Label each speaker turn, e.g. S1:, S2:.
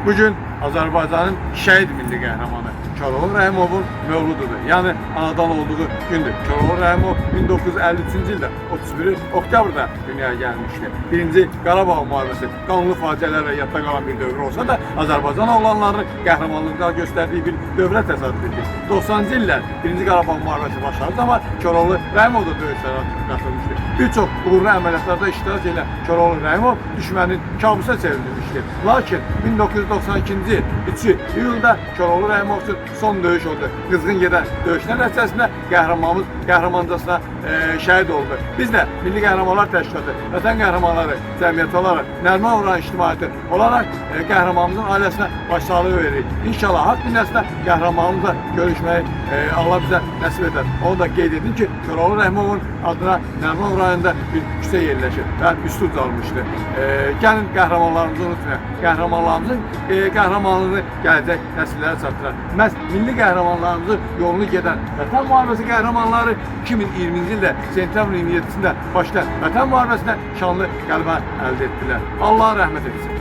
S1: Bugün Azərbaycanın şəhid milli qəhrəmanı Koroğlu Rəhimovun mövlududur. Yəni anadan olduğu gündür. Koroğlu Rəhimov 1953-cü ildə 31 oktyabrda dünyaya gəlmişdi. Birinci Qarabağ müharibəsi qanlı faciələrlə yadda qalan bir dövr olsa da Azərbaycan oğlanlarının qəhrəmanlıqda göstərdiyi bir dövrə təsadüf edir. 90-cı illər Birinci Qarabağ müharibəsi başladığı zaman Koroğlu Rəhimov da döyüşlərə qatılmışdı. Bir çox uğurlu əməliyyatlarda iştirak edən Koroğlu Rəhimov düşmənin kabusa çevrilmişdi. Lakin 1992-ci il 2 iyulda Koroğlu Rəhimov üçün son döyüş oldu. Qızğın gedən döyüşlər nəticəsində qəhrəmancasına şəhid oldu. Biz də Milli Qəhrəmanlar Təşkilatı, Vətən Qəhrəmanları Cəmiyyəti olaraq, Nəriman Vuran İctimaiyyəti olaraq qəhrəmanımızın ailəsinə başsağlığı veririk. İnşallah haqq dünyasında qəhrəmanımızla görüşməyi Allah bizə nəsib edər. Onu da qeyd edin ki, Koroğlu Rəhimovun adına Nəriman rayonunda bir küçə yerləşir və üstü ucalmışdır. Gəlin qəhrəmanlarımızı unutmayaq. Qəhrəmanlarımızın qəhrəmanlığını gələcək nəsillərə çatdıran. Məhz milli qəhrəmanlarımızın yolunu gedən Vətən müharibəsi qəhrəmanları 2020-ci ildə sentyabrın 27-sində başlayan Vətən müharibəsində şanlı qələbə əldə etdilər. Allah rəhmət etsin.